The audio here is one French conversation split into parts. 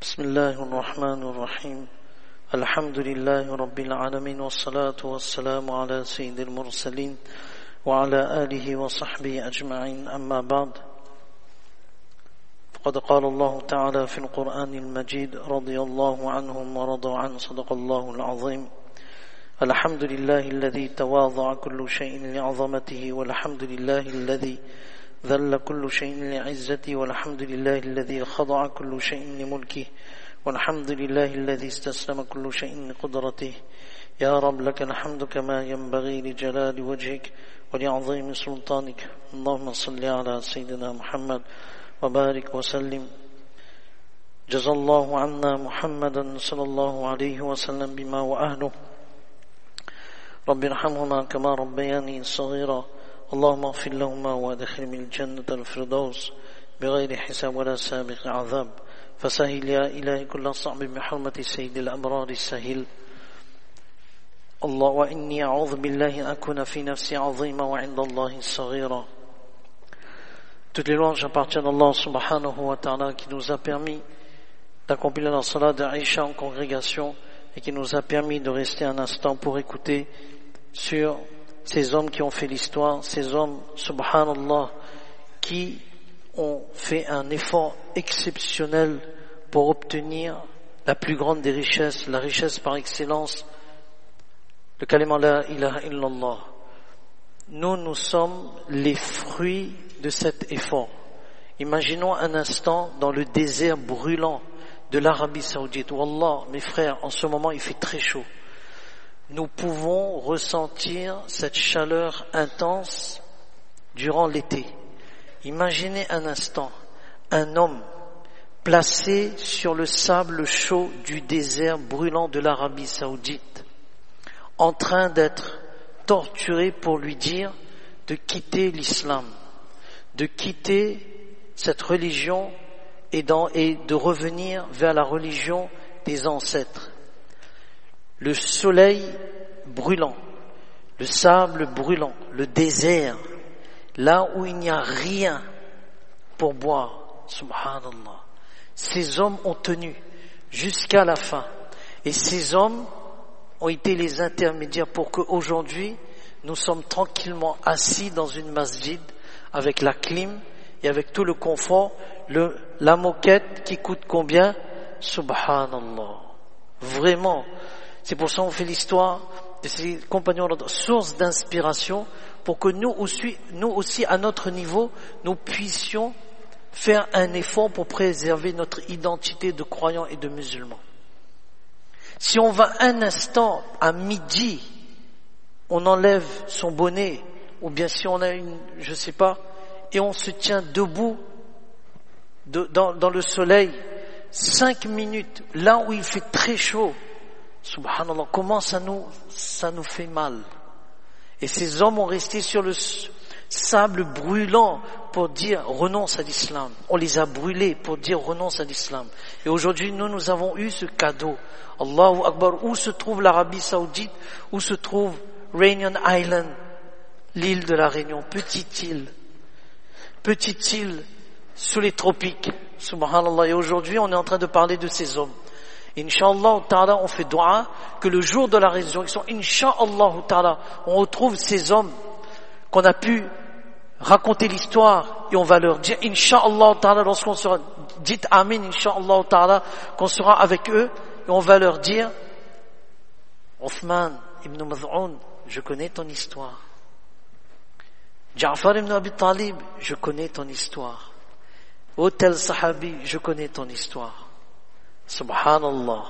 بسم الله الرحمن الرحيم الحمد لله رب العالمين والصلاة والسلام على سيد المرسلين وعلى آله وصحبه أجمعين أما بعد فقد قال الله تعالى في القرآن المجيد رضي الله عنهم ورضوا عنه صدق الله العظيم الحمد لله الذي تواضع كل شيء لعظمته والحمد لله الذي ذل كل شيء لعزته والحمد لله الذي خضع كل شيء لملكه والحمد لله الذي استسلم كل شيء لقدرته يا رب لك الحمد كما ينبغي لجلال وجهك ولعظيم سلطانك اللهم صل على سيدنا محمد وبارك وسلم جزا الله عنا محمدا صلى الله عليه وسلم بما وأهله رب ارحمهما كما ربياني صغيرا اللهم اغفر لهما وادخلهم الجنة الفردوس بغير حساب ولا سابق عذاب فسهل يا إلهي كل صعب بحرمة سيد الأبرار السهل الله وإني أعوذ بالله أن أكون في نفسي عظيما وعند الله صغيرا. Toutes les louanges appartiennent à Allah subhanahu wa ta'ala qui nous a permis d'accomplir la salat de Aïcha en congrégation et qui nous a permis de rester un instant pour écouter sur ces hommes qui ont fait l'histoire, ces hommes, subhanallah, qui ont fait un effort exceptionnel pour obtenir la plus grande des richesses, la richesse par excellence, le kalima la ilaha illallah. Nous sommes les fruits de cet effort. Imaginons un instant dans le désert brûlant de l'Arabie Saoudite. Wallah, mes frères, en ce moment il fait très chaud. Nous pouvons ressentir cette chaleur intense durant l'été. Imaginez un instant un homme placé sur le sable chaud du désert brûlant de l'Arabie Saoudite, en train d'être torturé pour lui dire de quitter l'islam, de quitter cette religion et de revenir vers la religion des ancêtres. Le soleil brûlant, le sable brûlant, le désert, là où il n'y a rien pour boire, subhanallah. Ces hommes ont tenu jusqu'à la fin. Et ces hommes ont été les intermédiaires pour qu'aujourd'hui, nous sommes tranquillement assis dans une masjid avec la clim et avec tout le confort, la moquette qui coûte combien? Subhanallah. Vraiment. C'est pour ça qu'on fait l'histoire de ces compagnons, source d'inspiration, pour que nous aussi, à notre niveau, nous puissions faire un effort pour préserver notre identité de croyants et de musulmans. Si on va un instant à midi, on enlève son bonnet, ou bien si on a je sais pas, et on se tient debout dans le soleil, 5 minutes, là où il fait très chaud, subhanallah, comment ça nous fait mal. Et ces hommes ont resté sur le sable brûlant pour dire renonce à l'islam. On les a brûlés pour dire renonce à l'islam. Et aujourd'hui, nous avons eu ce cadeau. Allahu Akbar. Où se trouve l'Arabie Saoudite? Où se trouve Réunion Island? L'île de la Réunion. Petite île sous les tropiques. Subhanallah. Et aujourd'hui, on est en train de parler de ces hommes. Inch'Allah ta'ala, on fait dua que le jour de la résurrection, Inch'Allah ta'ala, on retrouve ces hommes qu'on a pu raconter l'histoire et on va leur dire Inch'Allah ta'ala, lorsqu'on sera, dites Amin Inch'Allah ta'ala, qu'on sera avec eux et on va leur dire Othman ibn Maz'un, je connais ton histoire. Ja'far ibn Abi Talib, je connais ton histoire. O tel sahabi, je connais ton histoire. Subhanallah.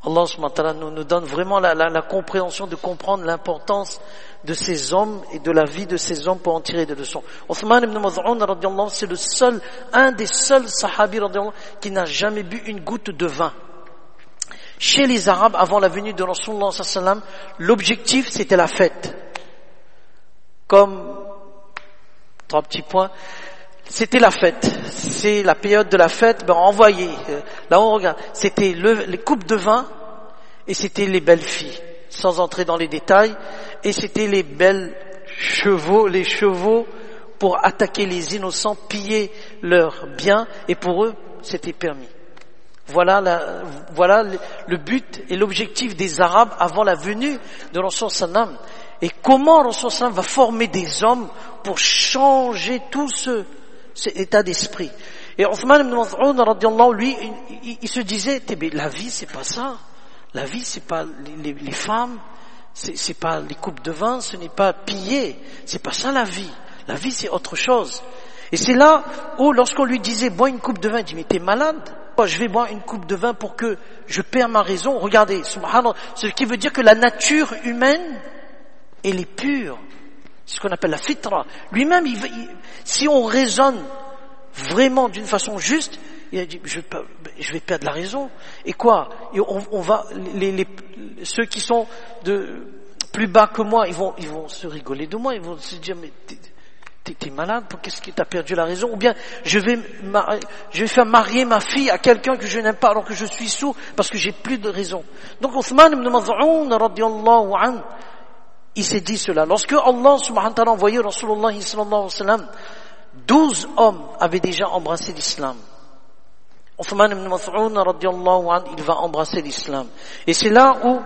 Allah subhanahu wa ta'ala nous donne vraiment la compréhension de comprendre l'importance de ces hommes et de la vie de ces hommes pour en tirer des leçons. Othman ibn Maz'un radiyallahu anhu, c'est un des seuls sahabis radiyallahu anhu qui n'a jamais bu une goutte de vin. Chez les Arabes, avant la venue de Rasulullah sallallahu alayhi wa sallam, l'objectif c'était la fête. Comme 3 petits points. C'était la fête, c'est la période de la fête, envoyez, là on regarde, c'était les coupes de vin et c'était les belles filles, sans entrer dans les détails, et c'était les chevaux pour attaquer les innocents, piller leurs biens, et pour eux c'était permis. Voilà le but et l'objectif des Arabes avant la venue de Rasul sallam. Et comment Rasul sallam va former des hommes pour changer tout cet état d'esprit. Et Uthman ibn Mas'ud radiyallahu lui, il se disait, la vie c'est pas ça. La vie c'est pas les femmes, c'est pas les coupes de vin, ce n'est pas piller. C'est pas ça la vie. La vie c'est autre chose. Et c'est là où lorsqu'on lui disait bois une coupe de vin, il dit mais t'es malade? Je vais boire une coupe de vin pour que je perds ma raison. Regardez, subhanallah, ce qui veut dire que la nature humaine, elle est pure. C'est ce qu'on appelle la fitra. Lui-même, si on raisonne vraiment d'une façon juste, il a dit, je vais perdre la raison. Et quoi? Et on va, ceux qui sont plus bas que moi, ils vont se rigoler de moi, ils vont se dire, mais t'es malade, qu'est-ce que t'as perdu la raison? Ou bien, je vais faire marier ma fille à quelqu'un que je n'aime pas alors que je suis sourd parce que j'ai plus de raison. Donc, Uthman ibn Maz'un, radiyallahu anhu, il s'est dit cela. Lorsque Allah subhanahu wa ta'ala a envoyé Rasulullah sallallahu alayhi wa sallam, 12 hommes avaient déjà embrassé l'islam. Uthman ibn Mas'ud radiyallahu anhu, il va embrasser l'islam. Et c'est là où,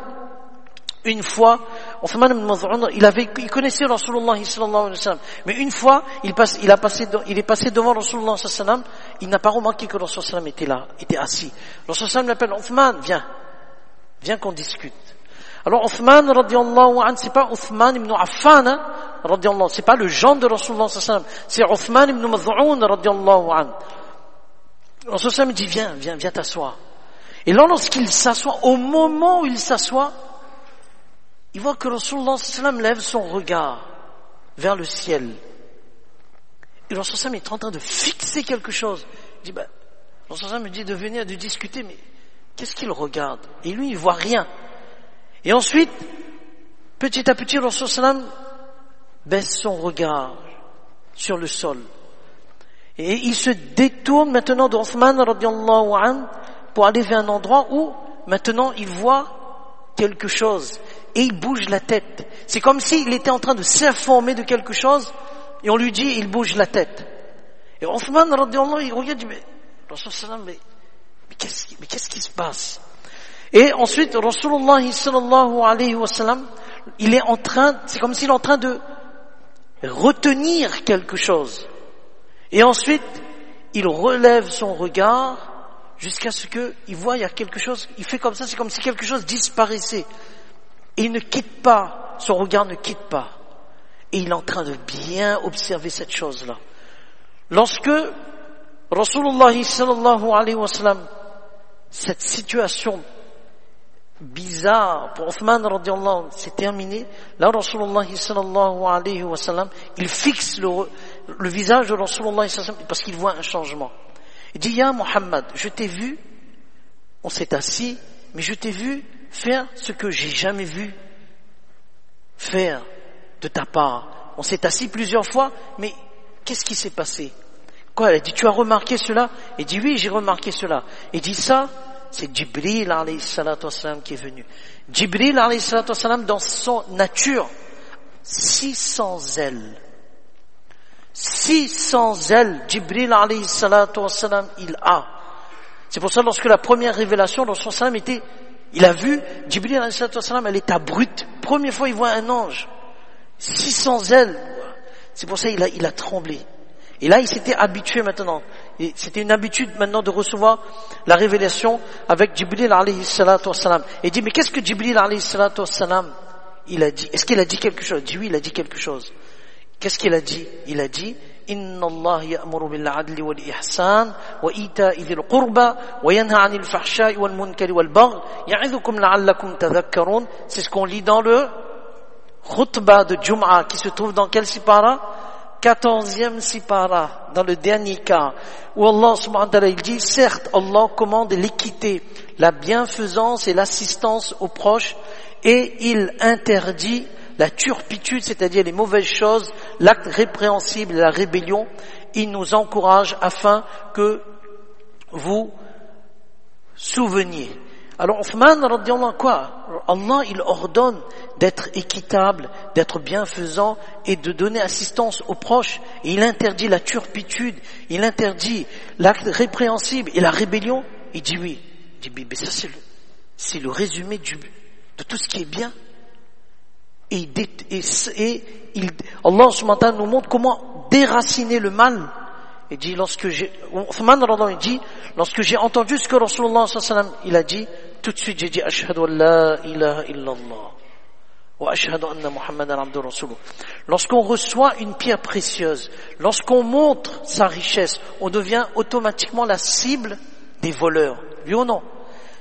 une fois, Uthman ibn Mas'ud, il connaissait Rasulullah sallallahu alayhi wa sallam. Mais une fois, il est passé devant Rasulullah sallallahu alayhi wa sallam, il n'a pas remarqué que Rasulullah sallallahu alayhi wa sallam était assis. Rasulullah sallallahu alayhi wa sallam l'appelle, Uthman, viens qu'on discute. Alors Uthman radiyallahu anhu, c'est pas Uthman ibn Affan, radiyallahu, c'est pas le gendre de Rasulullah sallallahu alayhi wa sallam, c'est Uthman ibn Mas'ud radiyallahu anhu. Rasulullah sallallahu alayhi wa sallam dit viens t'asseoir. Et là lorsqu'il s'assoit, au moment où il s'assoit, il voit que Rasulullah sallallahu alayhi wa sallam lève son regard vers le ciel. Et Rasulullah sallallahu alayhi wa sallam est en train de fixer quelque chose. Il dit Rasulullah sallallahu alayhi wa sallam me dit de venir, de discuter, mais qu'est-ce qu'il regarde? Et lui il voit rien. Et ensuite, petit à petit, Rasul sallam baisse son regard sur le sol. Et il se détourne maintenant de Uthman radiyallahu anhu pour aller vers un endroit où maintenant il voit quelque chose. Et il bouge la tête. C'est comme s'il était en train de s'informer de quelque chose et on lui dit il bouge la tête. Et Uthman radiyallahu anhu, il regarde et dit mais Rasul sallam, mais qu'est-ce qui se passe? Et ensuite, Rasulullah sallallahu alayhi wa sallam, c'est comme s'il est en train de retenir quelque chose. Et ensuite, il relève son regard jusqu'à ce qu'il voit, il y a quelque chose, il fait comme ça, c'est comme si quelque chose disparaissait. Et il ne quitte pas, son regard ne quitte pas. Et il est en train de bien observer cette chose-là. Lorsque Rasulullah sallallahu alayhi wa sallam, cette situation bizarre pour Uthman radiyallahu anhu, c'est terminé. Là, Rasulullah sallallahu alayhi wa sallam, il fixe le visage de Rasulullah sallallahu alayhi wa sallam parce qu'il voit un changement. Il dit, Ya Muhammad, je t'ai vu, on s'est assis, mais je t'ai vu faire ce que j'ai jamais vu faire de ta part. On s'est assis plusieurs fois, mais qu'est-ce qui s'est passé? Quoi? Elle a dit, tu as remarqué cela? Il dit, oui, j'ai remarqué cela. Il dit, ça, c'est Jibril alayhi salatu wassalam qui est venu. Jibril alayhi salatu wassalam, dans son nature, 600 ailes. 600 ailes, Jibril alayhi salatu wassalam, il a. C'est pour ça, lorsque la première révélation, dans son salam il a vu, Jibril alayhi salatu wassalam, elle est abrupte. Première fois, il voit un ange. 600 ailes. C'est pour ça, il a tremblé. Et là, il s'était habitué maintenant. Et c'était une habitude maintenant de recevoir la révélation avec Jibril alayhi salatu wassalam. Et il dit, mais qu'est-ce que Jibril alayhi salatu wassalam, il a dit? Est-ce qu'il a dit quelque chose? Il dit, oui, il a dit quelque chose. Qu'est-ce qu'il a dit? Il a dit, Inna Allah ya'muru bil 'adli wal ihsan wa ita'i dhil qurba wa yanha 'anil fahsha'i wal munkari wal baghi ya'idhukum la'allakum tadhakkarun. C'est ce qu'on lit dans le khutbah de Jum'a qui se trouve dans quel sipara? 14e sipara, dans le dernier cas, où Allah subhanahu wa ta'ala, il dit, certes, Allah commande l'équité, la bienfaisance et l'assistance aux proches, et il interdit la turpitude, c'est-à-dire les mauvaises choses, l'acte répréhensible et la rébellion. Il nous encourage afin que vous souveniez. Alors, Uthman, radiyallahu anhu, quoi? Allah, il ordonne d'être équitable, d'être bienfaisant et de donner assistance aux proches. Et il interdit la turpitude, il interdit l'acte répréhensible et la rébellion. Il dit oui, dit, mais ça c'est le résumé de tout ce qui est bien. Et Allah subhanahu wa ta'ala nous montre comment déraciner le mal. Il dit, lorsque j'ai entendu ce que Rasulullah sallallahu alayhi wa sallam, il a dit, tout de suite j'ai dit, ashhadu an la ilaha illallah. Lorsqu'on reçoit une pierre précieuse, lorsqu'on montre sa richesse, on devient automatiquement la cible des voleurs. Oui ou non?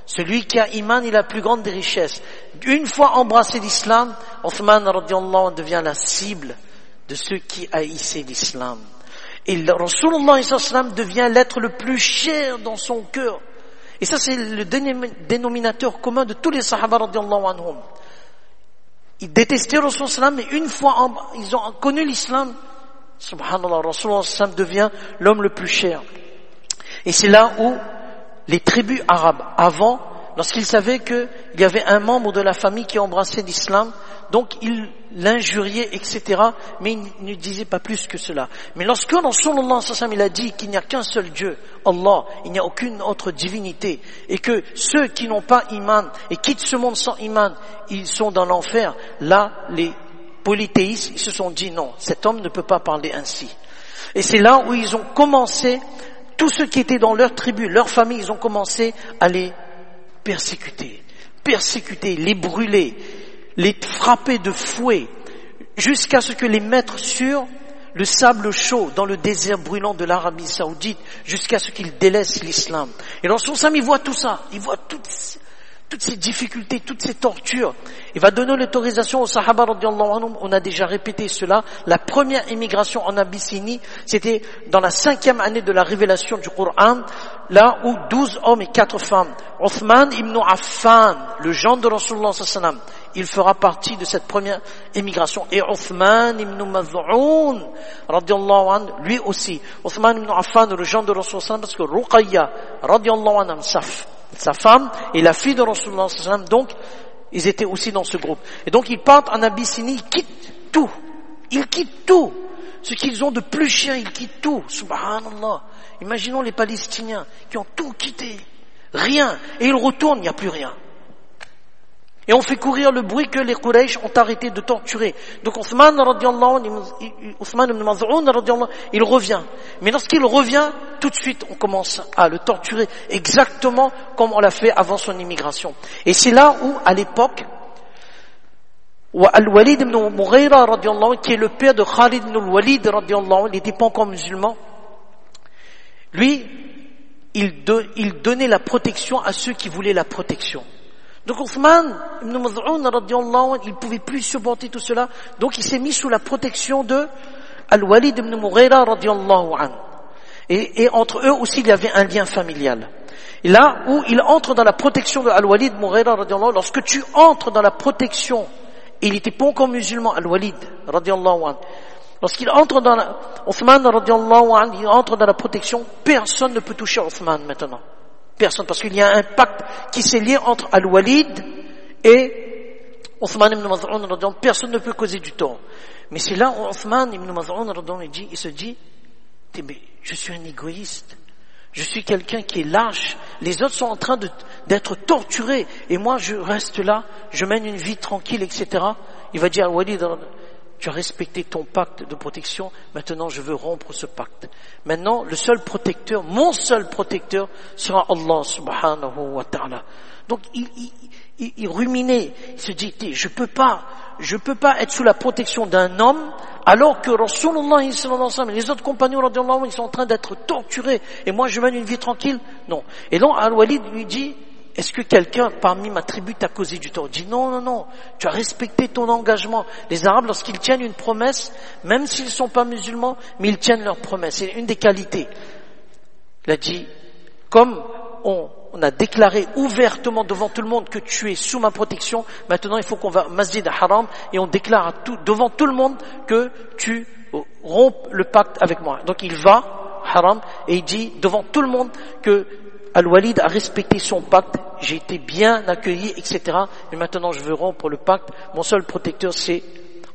Celui qui a iman, il a la plus grande des richesses. Une fois embrassé l'islam, Othman radiallahu anhu devient la cible de ceux qui haïssaient l'islam. Et Rasulullah devient l'être le plus cher dans son cœur. Et ça, c'est le dénominateur commun de tous les sahaba radiallahu anhum. Ils détestaient Rasulullah, mais une fois ils ont connu l'islam, subhanallah, Rasulullah devient l'homme le plus cher. Et c'est là où les tribus arabes, avant, lorsqu'ils savaient qu'il y avait un membre de la famille qui embrassait l'islam, donc ils l'injuriaient, etc., mais ils ne disaient pas plus que cela. Mais lorsque Rasulullah il a dit qu'il n'y a qu'un seul Dieu, Allah, il n'y a aucune autre divinité, et que ceux qui n'ont pas iman et quittent ce monde sans iman, ils sont dans l'enfer, là, les polythéistes, ils se sont dit non, cet homme ne peut pas parler ainsi. Et c'est là où ils ont commencé, tous ceux qui étaient dans leur tribu, leur famille, ils ont commencé à les persécuter, les brûler, les frapper de fouet, jusqu'à ce que les mettre sur le sable chaud dans le désert brûlant de l'Arabie Saoudite, jusqu'à ce qu'ils délaissent l'islam. Et lorsqu'on s'en il voit tout ça, il voit toutes ces difficultés, toutes ces tortures. Il va donner l'autorisation aux Sahaba radiyallahu anhum. On a déjà répété cela. La première émigration en Abyssinie, c'était dans la 5e année de la révélation du Coran, là où 12 hommes et 4 femmes. Othman ibn Affan, le gendre de Rasulullah sallallahu alayhi wa sallam, il fera partie de cette première émigration. Et Othman ibn Maz'un, radiyallahu anhu, lui aussi. Othman ibn Affan, le gendre de Rasulullah sallallahu alayhi wa sallam, parce que Ruqayya, radiyallahu anhu, sa femme et la fille de Rasulullah sallallahu alayhi wa sallam, donc, ils étaient aussi dans ce groupe. Et donc, ils partent en Abyssinie, ils quittent tout. Ils quittent tout. Ce qu'ils ont de plus cher, ils quittent tout. Subhanallah. Imaginons les Palestiniens qui ont tout quitté. Rien. Et ils retournent, il n'y a plus rien. Et on fait courir le bruit que les Quraysh ont arrêté de torturer. Donc Othman ibn Maz'un radiallahu, il revient. Mais lorsqu'il revient, tout de suite on commence à le torturer exactement comme on l'a fait avant son immigration. Et c'est là où, à l'époque, Al-Walid ibn Mughira radiallahu, qui est le père de Khalid ibn al-Walid radiallahu, il n'était pas encore musulman. Lui, il donnait la protection à ceux qui voulaient la protection. Donc Othman ibn Maz'un radiyallahu anhu, il pouvait plus supporter tout cela, donc il s'est mis sous la protection de Al-Walid ibn Mughira radiyallahu anhu. Et entre eux aussi il y avait un lien familial. Et là où il entre dans la protection de Al-Walid ibn Mughira radiyallahu anhu, lorsque tu entres dans la protection, et il n'était pas encore musulman, Al-Walid radiyallahu anhu, lorsqu'il entre dans Othman radiyallahu anhu, il entre dans la protection, personne ne peut toucher Othman maintenant. Personne, parce qu'il y a un pacte qui s'est lié entre Al-Walid et Othman ibn Maz'un, personne ne peut causer du tort. Mais c'est là où Othman ibn Maz'un, il se dit, mais je suis un égoïste, je suis quelqu'un qui est lâche, les autres sont en train d'être torturés, et moi je reste là, je mène une vie tranquille, etc. Il va dire à Al-Walid, tu as respecté ton pacte de protection, maintenant je veux rompre ce pacte. Maintenant, le seul protecteur, mon seul protecteur, sera Allah subhanahu wa ta'ala. Donc, il ruminait, il se dit, je peux pas être sous la protection d'un homme, alors que Rasulullah sallallahu alayhi wa sallam et les autres compagnons, ils sont en train d'être torturés, et moi je mène une vie tranquille. Non. Et donc, Al-Walid lui dit, est-ce que quelqu'un parmi ma tribu t'a causé du tort? Il dit non, tu as respecté ton engagement. Les Arabes, lorsqu'ils tiennent une promesse, même s'ils ne sont pas musulmans, mais ils tiennent leur promesse. C'est une des qualités. Il a dit, comme on a déclaré ouvertement devant tout le monde que tu es sous ma protection, maintenant il faut qu'on va au Masjid Haram et on déclare devant tout le monde que tu rompes le pacte avec moi. Donc il va, Haram, et il dit devant tout le monde que Al-Walid a respecté son pacte, j'ai été bien accueilli, etc. Et maintenant je veux rompre le pacte, mon seul protecteur c'est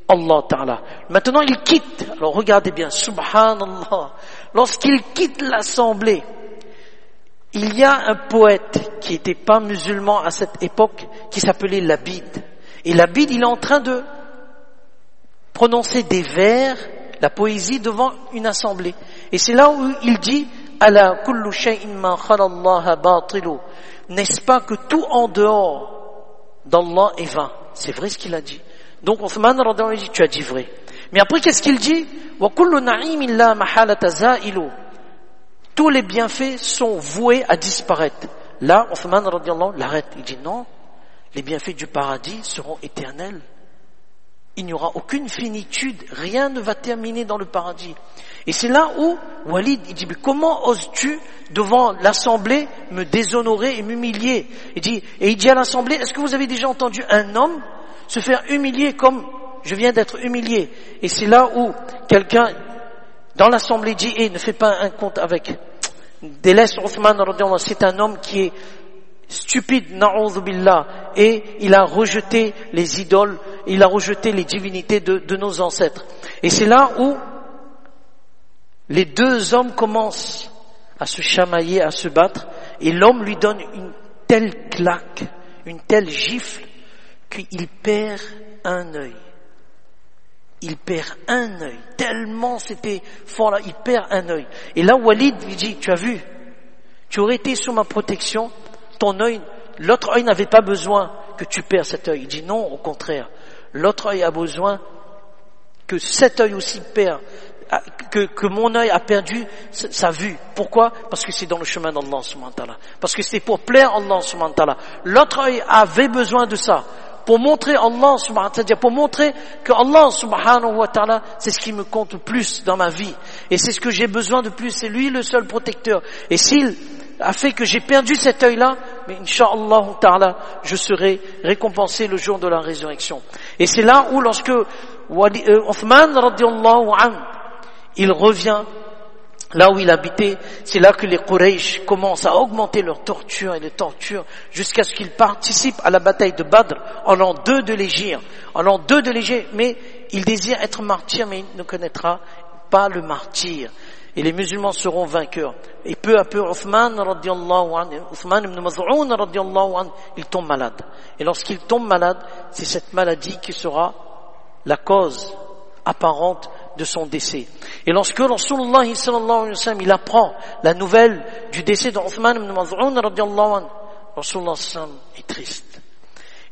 Allah Ta'ala. Maintenant il quitte, alors regardez bien, subhanallah, lorsqu'il quitte l'assemblée, Il y a un poète qui n'était pas musulman à cette époque, qui s'appelait Labid. Et Labid, il est en train de prononcer des vers, la poésie devant une assemblée. Et c'est là où il dit « Ala kullu shay'in ma khala Allah batilu » N'est-ce pas que tout en dehors d'Allah est vain? C'est vrai ce qu'il a dit. Donc Othman radhiyallahu anhu dit « Tu as dit vrai ». Mais après, qu'est-ce qu'il dit? « Wa kullu na'imin la mahalata za'ilu » Tous les bienfaits sont voués à disparaître. Là, Othman radhiyallahu anhu l'arrête. Il dit non, les bienfaits du paradis seront éternels. Il n'y aura aucune finitude, rien ne va terminer dans le paradis. Et c'est là où Walid, il dit, mais comment oses-tu devant l'assemblée me déshonorer et m'humilier? Il dit à l'assemblée, est-ce que vous avez déjà entendu un homme se faire humilier comme je viens d'être humilié? Et c'est là où quelqu'un dans l'assemblée dit, ne fais pas un compte avec. Délaisse Othman radhiyallahu anhu, c'est un homme qui est stupide, na'udhu billah, et il a rejeté les idoles, il a rejeté les divinités de nos ancêtres. Et c'est là où les deux hommes commencent à se chamailler, à se battre, et l'homme lui donne une telle claque, une telle gifle, qu'il perd un œil. Il perd un œil, tellement c'était fort là, il perd un œil. Et là Walid lui dit, tu as vu, tu aurais été sous ma protection, ton œil, l'autre œil n'avait pas besoin que tu perds cet œil. Il dit non, au contraire, l'autre œil a besoin que cet œil aussi perd, que mon œil a perdu sa vue. Pourquoi? Parce que c'est dans le chemin d'Allah subhanahu wa ta'ala. Parce que c'est pour plaire à Allah subhanahu wa ta'ala. L'autre œil avait besoin de ça. Pour montrer Allah subhanahu wa ta'ala, pour montrer que Allah subhanahu wa ta'ala, c'est ce qui me compte le plus dans ma vie. Et c'est ce que j'ai besoin de plus, c'est lui le seul protecteur. Et s'il a fait que j'ai perdu cet œil-là, mais incha'Allah ta'ala, je serai récompensé le jour de la résurrection. Et c'est là où lorsque Othman radhiyallahu anhu, il revient là où il habitait, c'est là que les Quraysh commencent à augmenter leurs tortures et les tortures jusqu'à ce qu'ils participent à la bataille de Badr en l'an 2 de l'Hégire. En l'an 2 de l'Hégire, mais il désire être martyr, mais il ne connaîtra pas le martyr. Et les musulmans seront vainqueurs. Et peu à peu, Othman ibn Maz'un radhiyallahu anhu, il tombe malade. Et lorsqu'il tombe malade, c'est cette maladie qui sera la cause apparente de son décès. Et lorsque Rasulullah sallallahu alayhi wa sallam, il apprend la nouvelle du décès d'Othman ibn Maz'un radhiyallahu anhu, Rasulullah sallallahu alayhi wa sallam est triste.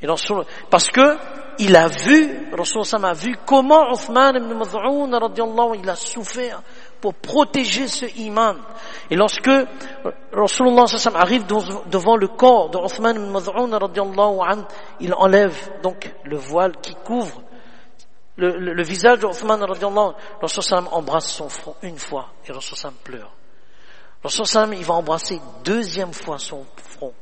Et parce que il a vu, Rasulullah sallallahu alayhi wa sallam a vu comment Othman ibn Maz'un radhiyallahu anhu, il a souffert pour protéger ce iman. Et lorsque Rasulullah sallallahu alayhi wa sallam arrive devant le corps d'Othman ibn Maz'un radhiyallahu anhu, il enlève donc le voile qui couvre le visage d'Othman radhiyallahu anhu. Rasul sallam embrasse son front une fois et Rasul sallam pleure. Rasul sallam il va embrasser deuxième fois son front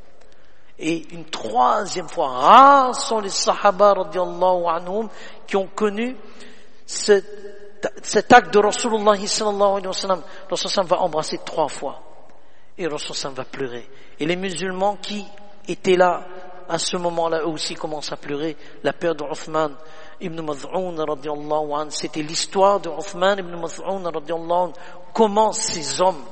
et une troisième fois. Rares sont les sahaba radhiyallahu anhum qui ont connu cet acte de Rasulullah sallallahu alayhi wa sallam. Rasul sallam va embrasser 3 fois et Rasul sallam va pleurer. Et les musulmans qui étaient là à ce moment-là, eux aussi commencent à pleurer la perte d'Othman ibn Maz'un radhiyallahu anhu. C'était l'histoire de Othman ibn Maz'un radhiyallahu anhu. Comment ces hommes,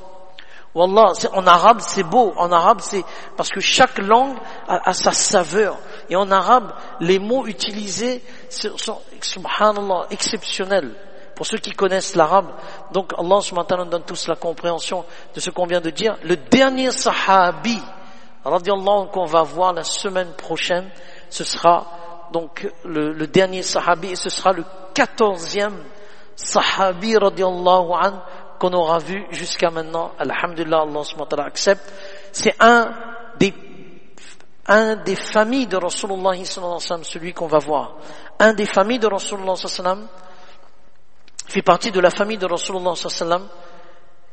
wallah, en arabe c'est beau, en arabe c'est parce que chaque langue a sa saveur. Et en arabe, les mots utilisés sont subhanallah exceptionnels. Pour ceux qui connaissent l'arabe, donc Allah subhanahu wa ta'ala donne tous la compréhension de ce qu'on vient de dire. Le dernier sahabi radhiyallahu anhu qu'on va voir la semaine prochaine, ce sera donc le dernier sahabi, et ce sera le 14e sahabi radhiyallahu anhu qu'on aura vu jusqu'à maintenant. Alhamdulillah, Allah subhanahu wa ta'ala accepte. C'est un des familles de Rasulullah sallallahu alayhi wa sallam, celui qu'on va voir. Un des familles de Rasulullah sallallahu alayhi wa sallam fait partie de la famille de Rasulullah sallallahu alayhi wa sallam.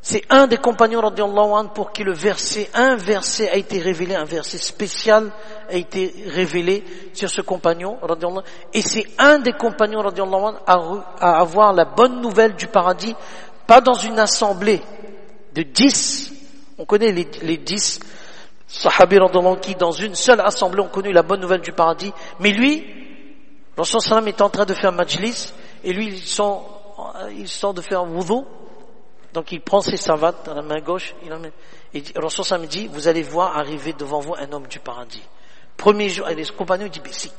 C'est un des compagnons radhiyallahu anhu pour qui un verset a été révélé, un verset spécial a été révélé sur ce compagnon radhiyallahu anhu. Et c'est un des compagnons radhiyallahu anhu à avoir la bonne nouvelle du paradis, pas dans une assemblée de 10. On connaît les 10 sahabis radhiyallahu anhu qui dans une seule assemblée ont connu la bonne nouvelle du paradis. Mais lui, Rasul sallam est en train de faire majlis et lui il sort de faire wudu. Donc il prend ses savates dans la main gauche, et Rasul me dit, vous allez voir arriver devant vous un homme du paradis. Premier jour, et les compagnons disent, mais c'est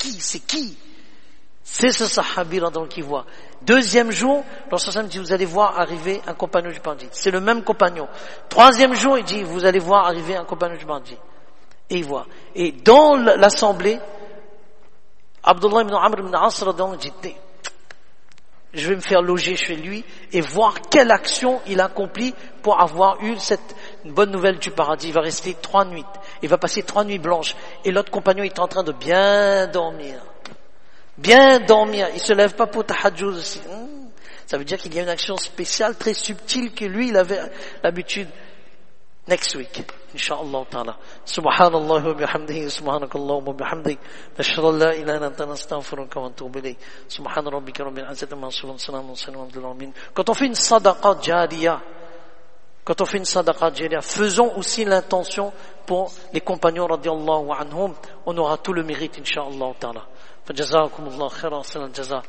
qui? C'est ce sahabi là donc qui voit. Deuxième jour, Rasul me dit, vous allez voir arriver un compagnon du paradis. C'est le même compagnon. Troisième jour, il dit, vous allez voir arriver un compagnon du paradis. Et il voit. Et dans l'assemblée, Abdullah ibn Amr ibn As dit, je vais me faire loger chez lui et voir quelle action il accomplit pour avoir eu cette bonne nouvelle du paradis. Il va rester 3 nuits. Il va passer 3 nuits blanches. Et l'autre compagnon est en train de bien dormir. Il se lève pas pour tahajjud aussi. Ça veut dire qu'il y a une action spéciale, très subtile, que lui, il avait l'habitude. Next week, inshallah ta'ala. Subhanallah wa bihamdihi, subhanakallah wa bihamdihi. Nashhadu an la ilaha illa anta nastaghfiruka wa natubu ilayk. Subhana rabbika rabbil izzati amma yasifun, salamun alal mursalin. Quand on fait une sadaqa jariya, faisons aussi l'intention pour les compagnons radiyallahu anhum. On aura tout le mérite, inshallah ta'ala. فجزاكم الله خيرا, أحسن الجزاء.